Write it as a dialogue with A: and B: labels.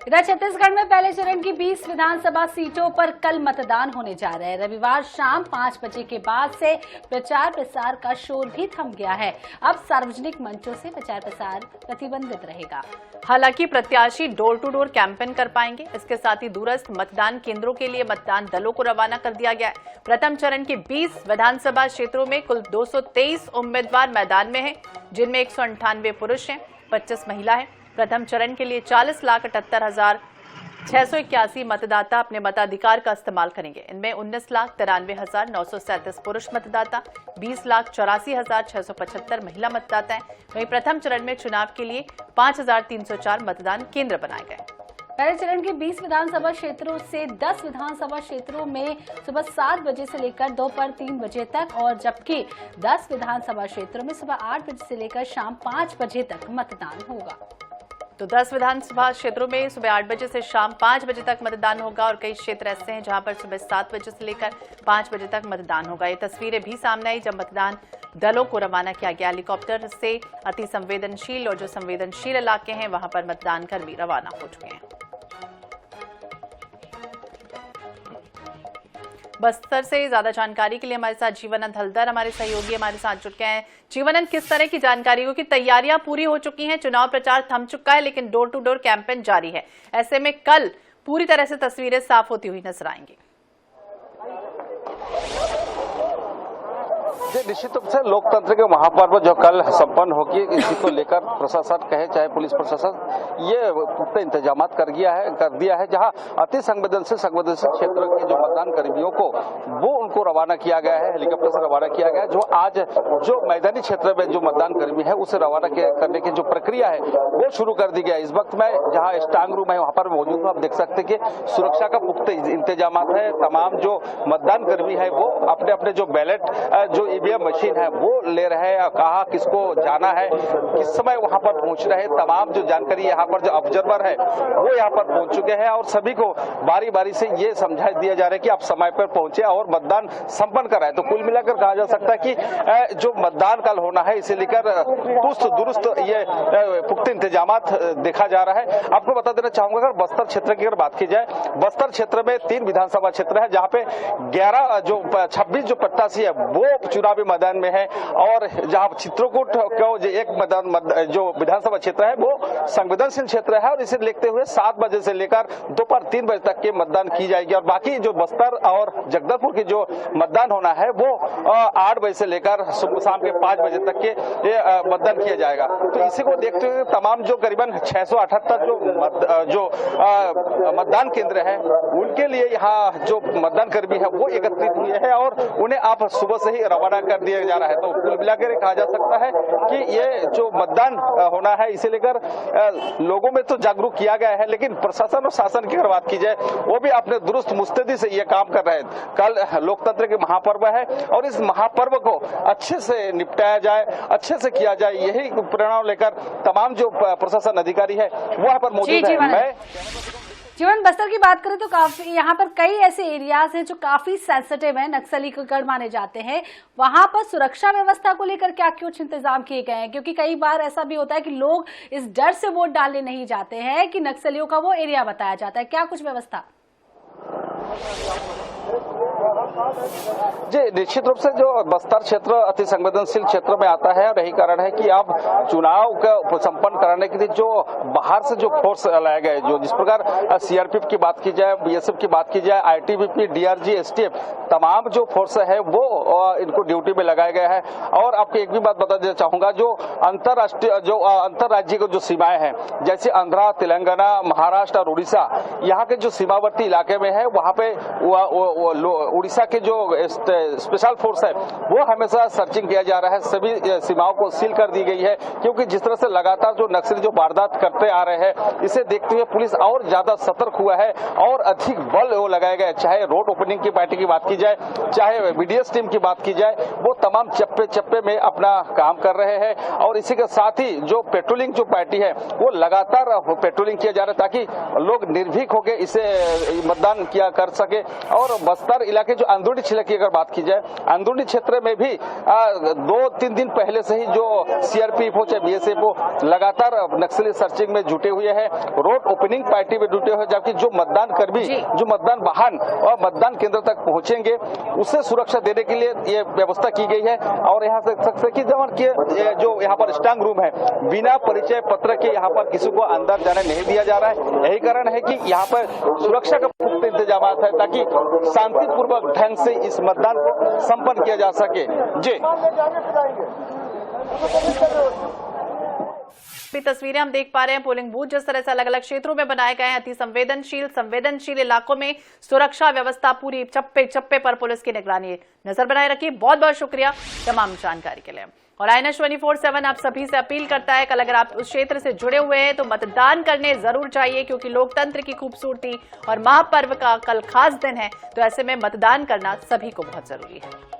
A: इधर छत्तीसगढ़ में पहले चरण की 20 विधानसभा सीटों पर कल मतदान होने जा रहे हैं। रविवार शाम 5 बजे के बाद से प्रचार प्रसार का शोर भी थम गया है। अब सार्वजनिक मंचों से प्रचार प्रसार प्रतिबंधित रहेगा।
B: हालांकि प्रत्याशी डोर टू डोर कैंपेन कर पाएंगे। इसके साथ ही दूरस्थ मतदान केंद्रों के लिए मतदान दलों को रवाना कर दिया गया है। प्रथम चरण के 20 विधानसभा क्षेत्रों में कुल 223 उम्मीदवार मैदान में हैं, जिनमें 198 पुरुष हैं, 25 महिला हैं। प्रथम चरण के लिए 40,78,681 मतदाता अपने मताधिकार का इस्तेमाल करेंगे। इनमें 19,93,937 पुरुष मतदाता, 20,84,675 महिला मतदाता हैं। वहीं प्रथम चरण में चुनाव के लिए 5,304 मतदान केंद्र बनाए गए।
A: पहले चरण के 20 विधानसभा क्षेत्रों से 10 विधानसभा क्षेत्रों में सुबह 7 बजे से लेकर दोपहर 3 बजे तक और जबकि 10 विधानसभा क्षेत्रों में सुबह 8 बजे से लेकर शाम 5 बजे तक मतदान होगा।
B: तो 10 विधानसभा क्षेत्रों में सुबह 8 बजे से शाम 5 बजे तक मतदान होगा और कई क्षेत्र ऐसे हैं जहां पर सुबह 7 बजे से लेकर 5 बजे तक मतदान होगा। ये तस्वीरें भी सामने आई जब मतदान दलों को रवाना किया गया। हेलीकॉप्टर से अति संवेदनशील और जो संवेदनशील इलाके हैं वहां पर मतदान कर्मी रवाना हो चुके हैं। बस्तर से ज्यादा जानकारी के लिए हमारे साथ जीवनंत हलदर हमारे सहयोगी हमारे साथ जुड़ गए हैं। जीवनंत, किस तरह की जानकारी हो कि तैयारियां पूरी हो चुकी हैं, चुनाव प्रचार थम चुका है लेकिन डोर टू डोर कैंपेन जारी है, ऐसे में कल पूरी तरह से तस्वीरें साफ होती हुई नजर आएंगी?
C: निश्चित रूप से लोकतंत्र के महापर्व जो कल संपन्न होगी, इसी को लेकर प्रशासन कहे चाहे पुलिस प्रशासन ये पुख्ता इंतजाम कर दिया है। जहां अति संवेदनशील क्षेत्र के जो मतदान कर्मियों को वो उनको रवाना किया गया है, हेलीकॉप्टर से रवाना किया गया है। जो आज जो मैदानी क्षेत्र में जो मतदान कर्मी है उसे रवाना करने की जो प्रक्रिया है वो शुरू कर दी गया है। इस वक्त मैं जहाँ स्ट्रांग रूम है वहां पर मौजूद हूँ। आप देख सकते हैं कि सुरक्षा का पुख्ता इंतजाम है। तमाम जो मतदान कर्मी है वो अपने अपने जो बैलेट जो ईवीएम मशीन है वो ले रहे हैं, कहा किसको जाना है, किस समय वहां पर पहुंच रहे हैं। तमाम जो जानकारी यहाँ पर जो ऑब्जर्वर है वो यहाँ पर पहुंच चुके हैं और सभी को बारी बारी से ये समझा दिया जा रहा है कि आप समय पर पहुंचे और मतदान संपन्न कराएं। तो कुल मिलाकर कहा जा सकता है कि जो मतदान कल होना है इसे लेकर चुस्त दुरुस्त ये पुख्ता इंतजाम देखा जा रहा है। आपको बता देना चाहूंगा, अगर बस्तर क्षेत्र की अगर बात की जाए, बस्तर क्षेत्र में 3 विधानसभा क्षेत्र है जहाँ पे 26 जो प्रत्याशी है वो चुनावी मैदान में है और जहां चित्रकूट को एक मैदान जो विधानसभा क्षेत्र है वो संवेदनशील क्षेत्र है और इसे देखते हुए 7 बजे से लेकर दोपहर 3 बजे तक के मतदान की जाएगी और बाकी जो बस्तर और जगदलपुर की जो मतदान होना है वो 8 बजे से लेकर शाम के 5 बजे तक के मतदान किया जाएगा। तो इसी को देखते हुए तमाम जो करीबन 678 जो मतदान केंद्र है उनके लिए यहाँ जो मतदान कर्मी है वो एकत्रित हुए हैं और उन्हें आप सुबह से ही रवाना कर दिया जा रहा है। तो कुल मिलाकर कहा जा सकता है कि ये जो मतदान होना है इसे लेकर लोगों में तो जागरूक किया गया है, लेकिन प्रशासन और शासन की अगर बात की जाए वो भी अपने दुरुस्त मुस्तैदी से ये काम कर रहे हैं। कल लोकतंत्र के महापर्व है और इस महापर्व को अच्छे से निपटाया जाए, अच्छे से किया जाए, यही प्रेरणा लेकर तमाम जो प्रशासन अधिकारी है वहां पर मौजूद है।
A: जीवन, बस्तर की बात करें तो काफी यहाँ पर कई ऐसे एरियाज हैं जो काफी सेंसिटिव हैं, नक्सली के गढ़ माने जाते हैं। वहां पर सुरक्षा व्यवस्था को लेकर क्या कुछ इंतजाम किए गए हैं? क्योंकि कई बार ऐसा भी होता है कि लोग इस डर से वोट डालने नहीं जाते हैं कि नक्सलियों का वो एरिया बताया जाता है। क्या कुछ व्यवस्था?
C: जी, निश्चित रूप से जो बस्तर क्षेत्र अति संवेदनशील क्षेत्र में आता है और यही कारण है कि अब चुनाव का संपन्न कराने के लिए जो बाहर से जो फोर्स लाए गए, जो जिस प्रकार सीआरपीएफ की बात की जाए, बीएसएफ की बात की जाए, आईटीबीपी, डीआरजी, एसटीएफ, तमाम जो फोर्स है वो इनको ड्यूटी में लगाया गया है। और आपको एक भी बात बता देना चाहूंगा, जो अंतर्राज्यीय जो सीमाएं हैं जैसे आंध्रा, तेलंगाना, महाराष्ट्र और उड़ीसा, यहाँ के जो सीमावर्ती इलाके में है वहाँ पे उड़ीसा के जो स्पेशल फोर्स है वो हमेशा सर्चिंग किया जा रहा है। सभी सीमाओं को सील कर दी गई है क्योंकि जिस तरह से लगातार जो नक्सली जो वारदात करते आ रहे हैं इसे देखते हुए पुलिस और ज्यादा सतर्क हुआ है और अधिक बल वो लगाया गया है। चाहे रोड ओपनिंग की पार्टी की बात की जाए, चाहे बीडीएस टीम की बात की जाए, वो तमाम चप्पे चप्पे में अपना काम कर रहे हैं और इसी के साथ ही जो पेट्रोलिंग जो पार्टी है वो लगातार पेट्रोलिंग किया जा रहा है ताकि लोग निर्भीक होकर इसे मतदान किया कर सके। और बस्तर इलाके जो अंदरूनी क्षेत्र की अगर बात की जाए, अंदरूनी क्षेत्र में भी 2-3 दिन पहले से ही जो सीआरपीएफ हो चाहे बीएसएफ हो लगातार नक्सली सर्चिंग में जुटे हुए हैं, रोड ओपनिंग पार्टी में जुटे हुए, जबकि जो मतदान कर्मी जो मतदान वाहन और मतदान केंद्र तक पहुंचेंगे उसे सुरक्षा देने के लिए ये व्यवस्था की गई है। और यहाँ से सखी जवान के जो यहाँ पर स्ट्रांग रूम है, बिना परिचय पत्र के यहाँ पर किसी को अंदर जाने नहीं दिया जा रहा है। यही कारण है कि यहाँ पर सुरक्षा का पुख्ता इंतजाम है ताकि शांतिपूर्वक ढंग से इस मतदान को संपन्न किया जा सके। जी
B: तस्वीरें हम देख पा रहे हैं, पोलिंग बूथ जिस तरह से अलग अलग क्षेत्रों में बनाए गए हैं, अति संवेदनशील इलाकों में सुरक्षा व्यवस्था पूरी चप्पे चप्पे पर पुलिस की निगरानी नजर बनाए रखी। बहुत बहुत शुक्रिया तमाम जानकारी के लिए। और INS 24/7 आप सभी से अपील करता है, कल अगर आप उस क्षेत्र से जुड़े हुए हैं तो मतदान करने जरूर चाहिए, क्योंकि लोकतंत्र की खूबसूरती और महापर्व का कल खास दिन है, तो ऐसे में मतदान करना सभी को बहुत जरूरी है।